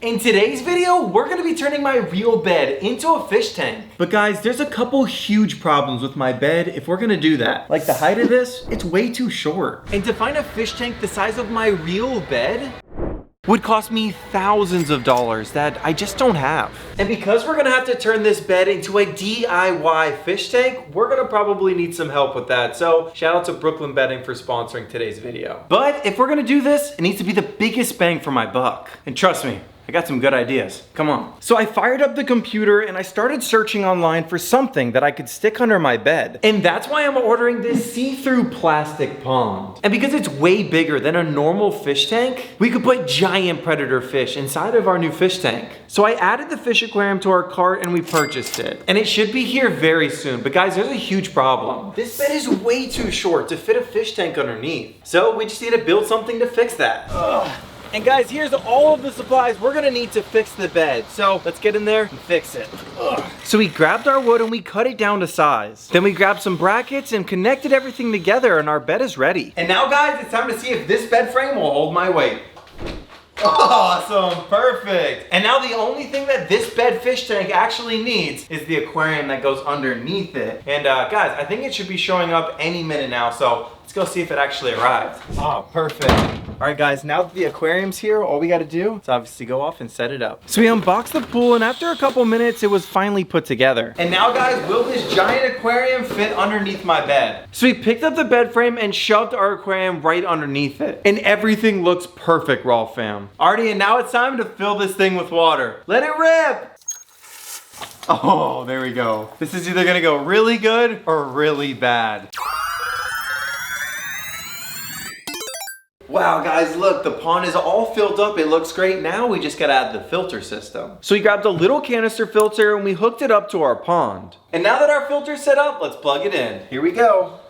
In today's video, we're gonna be turning my real bed into a fish tank. But guys, there's a couple huge problems with my bed if we're gonna do that. Like the height of this, it's way too short. And to find a fish tank the size of my real bed would cost me thousands of dollars that I just don't have. And because we're gonna have to turn this bed into a DIY fish tank, we're gonna probably need some help with that. So shout out to Brooklyn Bedding for sponsoring today's video. But if we're gonna do this, it needs to be the biggest bang for my buck. And trust me, I got some good ideas. Come on. So I fired up the computer and I started searching online for something that I could stick under my bed. And that's why I'm ordering this see-through plastic pond. And because it's way bigger than a normal fish tank, we could put giant predator fish inside of our new fish tank. So I added the fish aquarium to our cart and we purchased it. And it should be here very soon. But guys, there's a huge problem. This bed is way too short to fit a fish tank underneath. So we just need to build something to fix that. Ugh. And guys, here's all of the supplies we're gonna need to fix the bed. So let's get in there and fix it. Ugh. So we grabbed our wood and we cut it down to size. Then we grabbed some brackets and connected everything together and our bed is ready. And now guys, it's time to see if this bed frame will hold my weight. Awesome, perfect. And now the only thing that this bed fish tank actually needs is the aquarium that goes underneath it. And guys, I think it should be showing up any minute now. So let's go see if it actually arrived. Oh, perfect. All right guys, now that the aquarium's here, all we gotta do is obviously go off and set it up. So we unboxed the pool and after a couple minutes, it was finally put together. And now guys, will this giant aquarium fit underneath my bed? So we picked up the bed frame and shoved our aquarium right underneath it. And everything looks perfect, Raw fam. Alrighty, and now it's time to fill this thing with water. Let it rip! Oh, there we go. This is either gonna go really good or really bad. Wow guys, look, the pond is all filled up. It looks great. Now we just gotta add the filter system. So we grabbed a little canister filter and we hooked it up to our pond. And now that our filter's set up, let's plug it in. Here we go.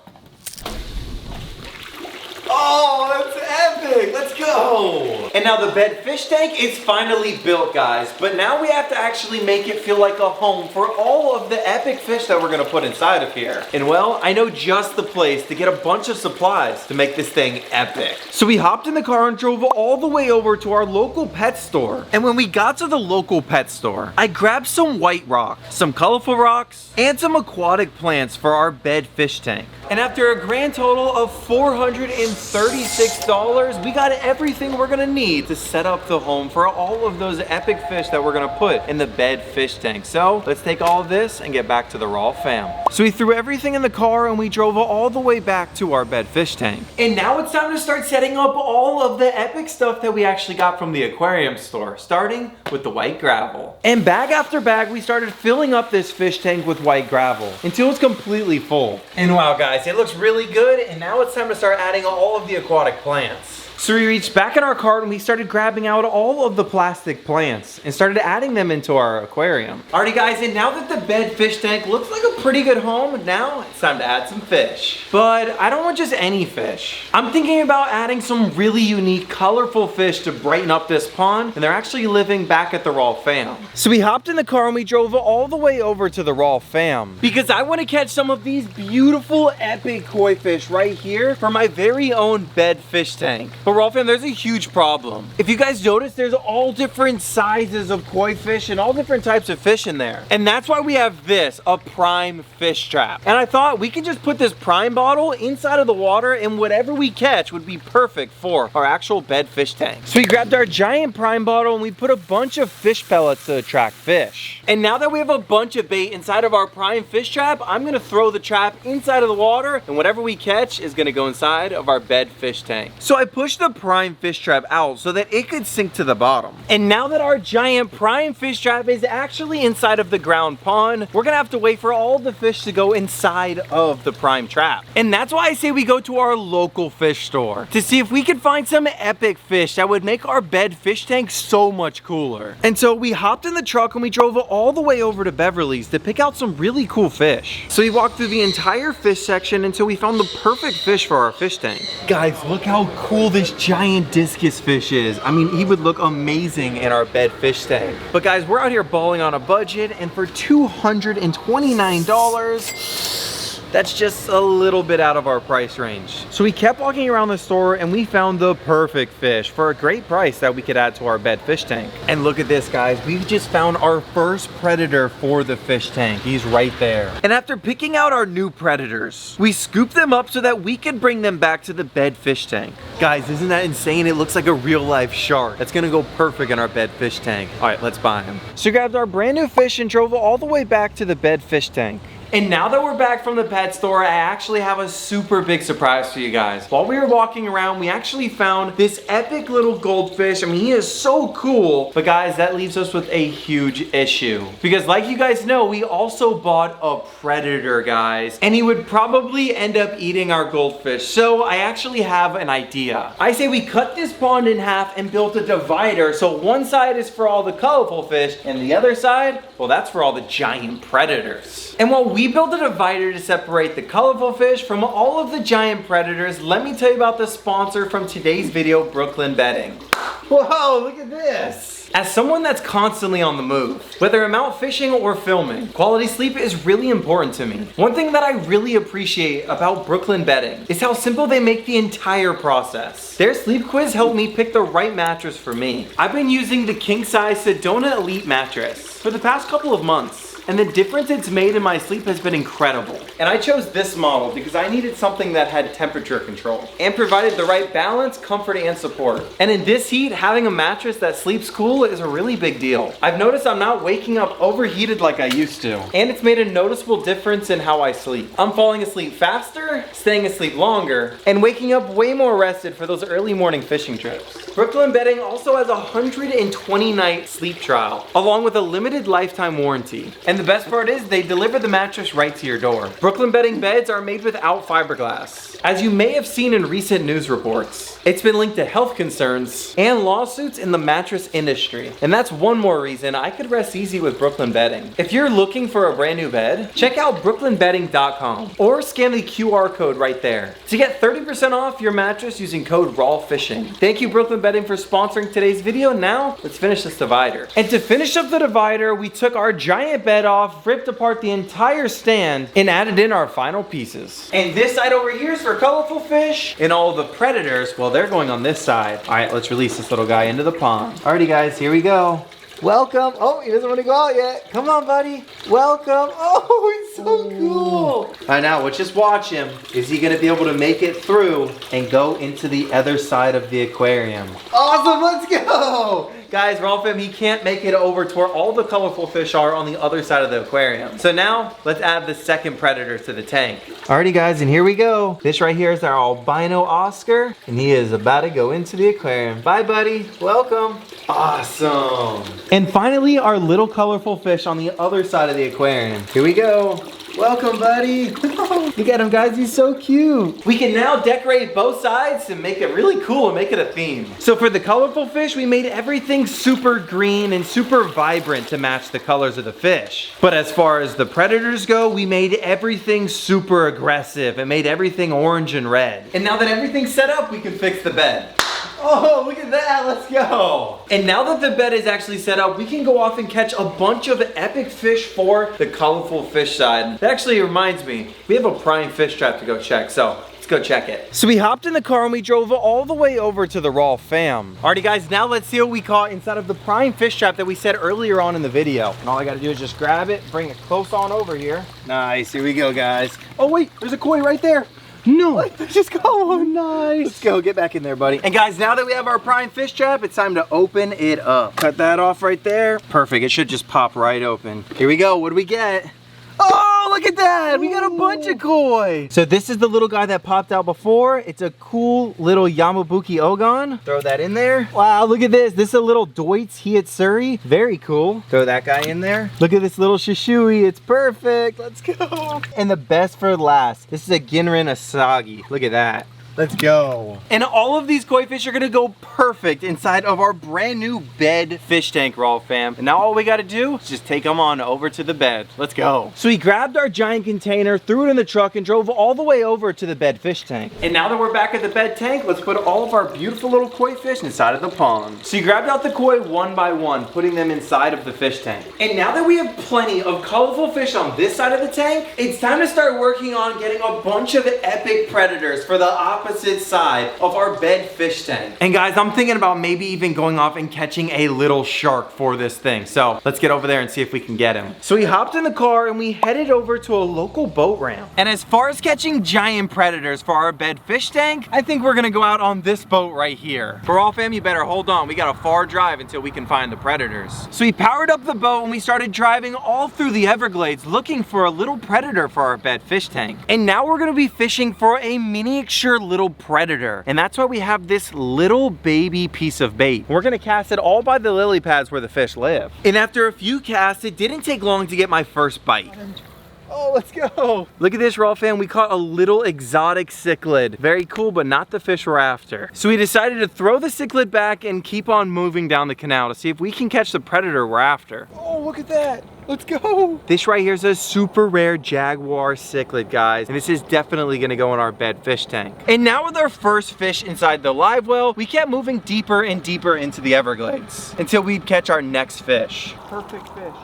Oh, that's epic, let's go. And now the bed fish tank is finally built, guys. But now we have to actually make it feel like a home for all of the epic fish that we're gonna put inside of here. And well, I know just the place to get a bunch of supplies to make this thing epic. So we hopped in the car and drove all the way over to our local pet store. And when we got to the local pet store, I grabbed some white rock, some colorful rocks, and some aquatic plants for our bed fish tank. And after a grand total of $436, we got everything we're gonna need to set up the home for all of those epic fish that we're gonna put in the bed fish tank. So let's take all of this and get back to the Raw fam. So we threw everything in the car and we drove all the way back to our bed fish tank. And now it's time to start setting up all of the epic stuff that we actually got from the aquarium store, starting with the white gravel. And bag after bag, we started filling up this fish tank with white gravel until it's completely full. And wow guys, it looks really good, and now it's time to start adding all of the aquatic plants. So we reached back in our cart and we started grabbing out all of the plastic plants and started adding them into our aquarium. Alrighty guys, and now that the bed fish tank looks like a pretty good home, now it's time to add some fish. But I don't want just any fish. I'm thinking about adding some really unique, colorful fish to brighten up this pond, and they're actually living back at the Raw fam. So we hopped in the car and we drove all the way over to the Raw fam because I want to catch some of these beautiful, epic koi fish right here for my very own bed fish tank. But Raw fam, there's a huge problem. If you guys notice, there's all different sizes of koi fish and all different types of fish in there. And that's why we have this, a prime fish trap. And I thought we could just put this prime bottle inside of the water and whatever we catch would be perfect for our actual bed fish tank. So we grabbed our giant prime bottle and we put a bunch of fish pellets to attract fish. And now that we have a bunch of bait inside of our prime fish trap, I'm gonna throw the trap inside of the water and whatever we catch is gonna go inside of our bed fish tank. So I pushed the prime fish trap out so that it could sink to the bottom. And now that our giant prime fish trap is actually inside of the ground pond, we're gonna have to wait for all the fish to go inside of the prime trap. And that's why I say we go to our local fish store to see if we can find some epic fish that would make our bed fish tank so much cooler. And so we hopped in the truck and we drove all the way over to Beverly's to pick out some really cool fish. So we walked through the entire fish section until we found the perfect fish for our fish tank. Guys, look how cool this giant discus fish is. I mean, he would look amazing in our bed fish tank. But guys, we're out here balling on a budget, and for $229, that's just a little bit out of our price range. So we kept walking around the store and we found the perfect fish for a great price that we could add to our bed fish tank. And look at this, guys. We've just found our first predator for the fish tank. He's right there. And after picking out our new predators, we scooped them up so that we could bring them back to the bed fish tank. Guys, isn't that insane? It looks like a real life shark. That's gonna go perfect in our bed fish tank. All right, let's buy him. So we grabbed our brand new fish and drove all the way back to the bed fish tank. And now that we're back from the pet store, I actually have a super big surprise for you guys. While we were walking around, we actually found this epic little goldfish. I mean, he is so cool. But guys, that leaves us with a huge issue. Because like you guys know, we also bought a predator, guys. And he would probably end up eating our goldfish. So I actually have an idea. I say we cut this pond in half and build a divider. So one side is for all the colorful fish, and the other side, well, that's for all the giant predators. And while we built a divider to separate the colorful fish from all of the giant predators, let me tell you about the sponsor from today's video, Brooklyn Bedding. Whoa, look at this. As someone that's constantly on the move, whether I'm out fishing or filming, quality sleep is really important to me. One thing that I really appreciate about Brooklyn Bedding is how simple they make the entire process. Their sleep quiz helped me pick the right mattress for me. I've been using the king size Sedona Elite mattress for the past couple of months. And the difference it's made in my sleep has been incredible. And I chose this model because I needed something that had temperature control and provided the right balance, comfort, and support. And in this heat, having a mattress that sleeps cool is a really big deal. I've noticed I'm not waking up overheated like I used to. And it's made a noticeable difference in how I sleep. I'm falling asleep faster, staying asleep longer, and waking up way more rested for those early morning fishing trips. Brooklyn Bedding also has a 120-night sleep trial, along with a limited lifetime warranty. And the best part is they deliver the mattress right to your door. Brooklyn Bedding beds are made without fiberglass. As you may have seen in recent news reports, it's been linked to health concerns and lawsuits in the mattress industry. And that's one more reason I could rest easy with Brooklyn Bedding. If you're looking for a brand new bed, check out brooklynbedding.com or scan the QR code right there to get 30% off your mattress using code Rawwfishing. Thank you, Brooklyn Bedding, for sponsoring today's video. Now, let's finish this divider. And to finish up the divider, we took our giant bed off, ripped apart the entire stand, and added in our final pieces. And this side over here is for colorful fish, and all the predators, well, they're going on this side. All right, let's release this little guy into the pond. Alrighty, guys, here we go. Welcome. Oh, he doesn't want to go out yet. Come on, buddy. Welcome. Oh, he's so cool. All right, now let's just watch him. Is he going to be able to make it through and go into the other side of the aquarium? Awesome, let's go. Guys, Rawwfam, he can't make it over to where all the colorful fish are on the other side of the aquarium. So now, let's add the second predator to the tank. Alrighty, guys, and here we go. This right here is our albino Oscar, and he is about to go into the aquarium. Bye, buddy. Welcome. Awesome. And finally, our little colorful fish on the other side of the aquarium. Here we go. Welcome, buddy. Look at him, guys. He's so cute. We can now decorate both sides to make it really cool and make it a theme. So for the colorful fish, we made everything super green and super vibrant to match the colors of the fish. But as far as the predators go, we made everything super aggressive and made everything orange and red. And now that everything's set up, we can fix the bed. Oh, look at that, let's go. And now that the bed is actually set up, we can go off and catch a bunch of epic fish for the colorful fish side. That actually reminds me, we have a prime fish trap to go check, so let's go check it. So we hopped in the car and we drove all the way over to the Rawwfam. Alrighty, guys, now let's see what we caught inside of the prime fish trap that we said earlier on in the video. And all I gotta do is just grab it, bring it close on over here. Nice, here we go, guys. Oh wait, there's a koi right there. No, I just got one. Nice. Let's go, get back in there, buddy. And guys, now that we have our prime fish trap, it's time to open it up. Cut that off right there. Perfect, it should just pop right open. Here we go, what do we get? Oh, look at that! We got a bunch of koi! So this is the little guy that popped out before. It's a cool little Yamabuki Ogon. Throw that in there. Wow, look at this. This is a little Deutz Hietsuri. Very cool. Throw that guy in there. Look at this little Shishui. It's perfect. Let's go. And the best for last. This is a Ginrin Asagi. Look at that. Let's go. And all of these koi fish are gonna go perfect inside of our brand new bed fish tank, Raw fam. And now all we gotta do is just take them on over to the bed. Let's go. So we grabbed our giant container, threw it in the truck, and drove all the way over to the bed fish tank. And now that we're back at the bed tank, let's put all of our beautiful little koi fish inside of the pond. So you grabbed out the koi one by one, putting them inside of the fish tank. And now that we have plenty of colorful fish on this side of the tank, it's time to start working on getting a bunch of epic predators for the opposite side of our bed fish tank. And guys, I'm thinking about maybe even going off and catching a little shark for this thing. So let's get over there and see if we can get him. So we hopped in the car and we headed over to a local boat ramp. And as far as catching giant predators for our bed fish tank, I think we're gonna go out on this boat right here. For all fam, you better hold on. We got a far drive until we can find the predators. So we powered up the boat and we started driving all through the Everglades looking for a little predator for our bed fish tank. And now we're gonna be fishing for a miniature little predator. And that's why we have this little baby piece of bait. We're gonna cast it all by the lily pads where the fish live. And after a few casts, it didn't take long to get my first bite. Oh, let's go. Look at this, Raw fam. We caught a little exotic cichlid. Very cool, but not the fish we're after. So we decided to throw the cichlid back and keep on moving down the canal to see if we can catch the predator we're after. Oh, look at that. Let's go. This right here is a super rare jaguar cichlid, guys. And this is definitely gonna go in our bed fish tank. And now with our first fish inside the live well, we kept moving deeper and deeper into the Everglades until we'd catch our next fish. Perfect fish.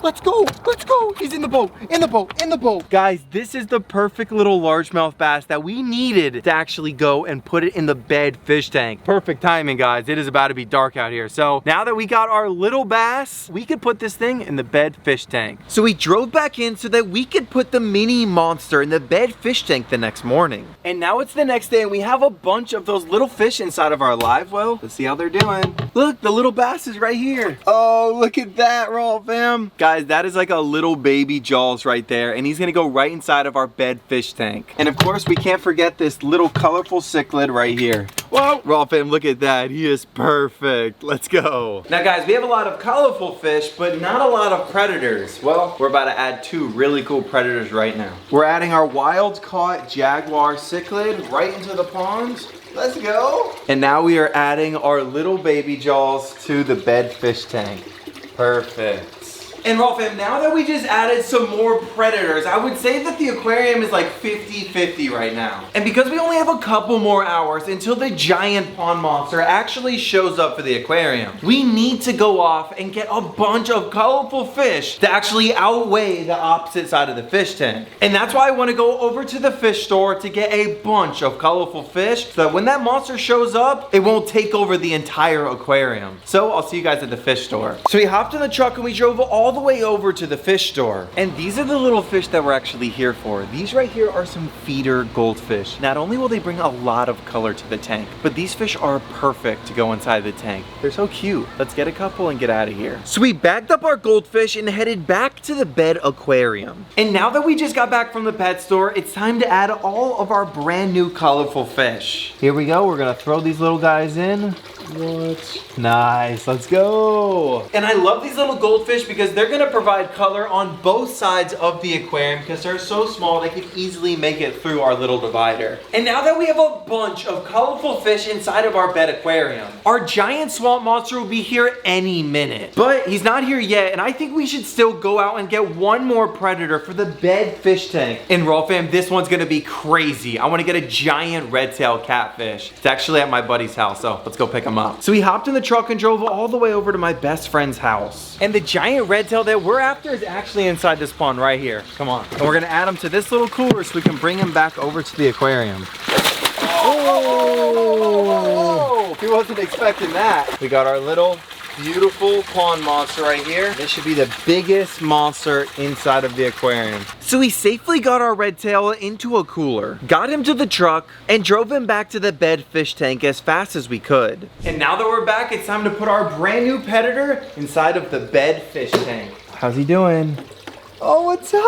Let's go, let's go. He's in the boat, in the boat, in the boat. Guys, this is the perfect little largemouth bass that we needed to actually go and put it in the bed fish tank. Perfect timing, guys. It is about to be dark out here. So now that we got our little bass, we could put this thing in the bed fish tank. So we drove back in so that we could put the mini monster in the bed fish tank the next morning. And now it's the next day and we have a bunch of those little fish inside of our live well. Let's see how they're doing. Look, the little bass is right here. Oh, look at that, Raw fam. Guys, that is like a little baby Jaws right there, and he's gonna go right inside of our bed fish tank. And of course, we can't forget this little colorful cichlid right here. Whoa, Raw fam, look at that. He is perfect. Let's go. Now guys, we have a lot of colorful fish, but not a lot of predators. Well, we're about to add two really cool predators right now. We're adding our wild caught jaguar cichlid right into the pond. Let's go. And now we are adding our little baby Jaws to the bed fish tank. Perfect. And Raw fam, now that we just added some more predators, I would say that the aquarium is like 50-50 right now. And because we only have a couple more hours until the giant pond monster actually shows up for the aquarium, we need to go off and get a bunch of colorful fish to actually outweigh the opposite side of the fish tank. And that's why I want to go over to the fish store to get a bunch of colorful fish so that when that monster shows up, it won't take over the entire aquarium. So I'll see you guys at the fish store. So we hopped in the truck and we drove all the way over to the fish store. And these are the little fish that we're actually here for. These right here are some feeder goldfish. Not only will they bring a lot of color to the tank, but these fish are perfect to go inside the tank. They're so cute. Let's get a couple and get out of here. So we bagged up our goldfish and headed back to the bed aquarium. And now that we just got back from the pet store, it's time to add all of our brand new colorful fish. Here we go. We're gonna throw these little guys in. What? Nice, let's go. And I love these little goldfish because they're gonna provide color on both sides of the aquarium because they're so small they can easily make it through our little divider. And now that we have a bunch of colorful fish inside of our bed aquarium, our giant swamp monster will be here any minute. But he's not here yet, and I think we should still go out and get one more predator for the bed fish tank. And Raw fam, this one's gonna be crazy. I wanna get a giant red-tailed catfish. It's actually at my buddy's house, so let's go pick him up. So we hopped in the truck and drove all the way over to my best friend's house. And the giant red tail that we're after is actually inside this pond right here. Come on. And we're gonna add him to this little cooler so we can bring him back over to the aquarium. Oh! He wasn't expecting that. We got our little beautiful pond monster right here. This should be the biggest monster inside of the aquarium. So we safely got our red tail into a cooler, got him to the truck, and drove him back to the bed fish tank as fast as we could. And now that we're back, it's time to put our brand new predator inside of the bed fish tank. How's he doing? Oh, what's up?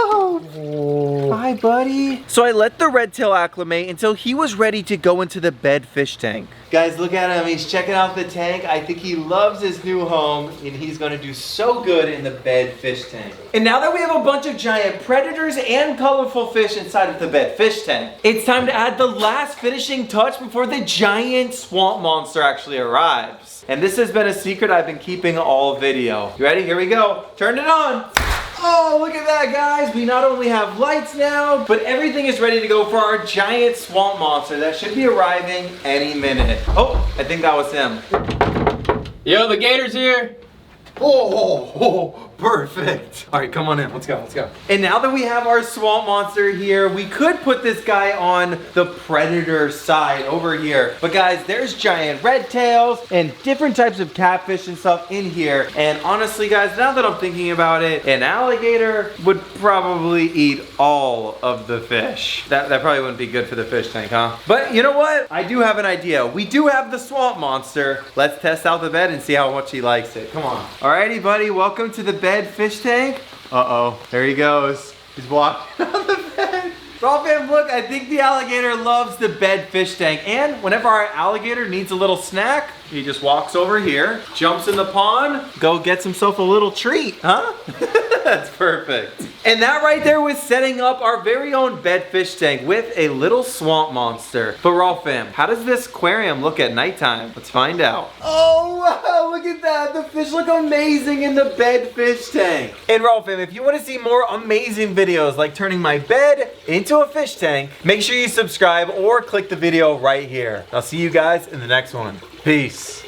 Oh. Hi, buddy. So I let the red tail acclimate until he was ready to go into the bed fish tank. Guys, look at him. He's checking out the tank. I think he loves his new home, and he's gonna do so good in the bed fish tank. And now that we have a bunch of giant predators and colorful fish inside of the bed fish tank, it's time to add the last finishing touch before the giant swamp monster actually arrives. And this has been a secret I've been keeping all video. You ready? Here we go. Turn it on. Oh, look at that, guys. We not only have lights now, but everything is ready to go for our giant swamp monster that should be arriving any minute. Oh, I think that was him. Yo, the gator's here. Oh, perfect. All right, come on in. Let's go, let's go. And now that we have our swamp monster here, we could put this guy on the predator side over here. But guys, there's giant red tails and different types of catfish and stuff in here. And honestly, guys, now that I'm thinking about it, an alligator would probably eat all of the fish. That probably wouldn't be good for the fish tank, huh? But you know what? I do have an idea. We do have the swamp monster. Let's test out the bed and see how much he likes it. Come on. Alrighty, buddy, welcome to the bed fish tank. Uh-oh, there he goes. He's walking on the bed. Rawwfishing, look, I think the alligator loves the bed fish tank. And whenever our alligator needs a little snack, he just walks over here, jumps in the pond, go gets himself a little treat, huh? That's perfect. And that right there was setting up our very own bed fish tank with a little swamp monster. But Rawwfishing, how does this aquarium look at nighttime? Let's find out. Oh, wow, look at that. The fish look amazing in the bed fish tank. And Rawwfishing, if you want to see more amazing videos like turning my bed into a fish tank, make sure you subscribe or click the video right here. I'll see you guys in the next one. Peace.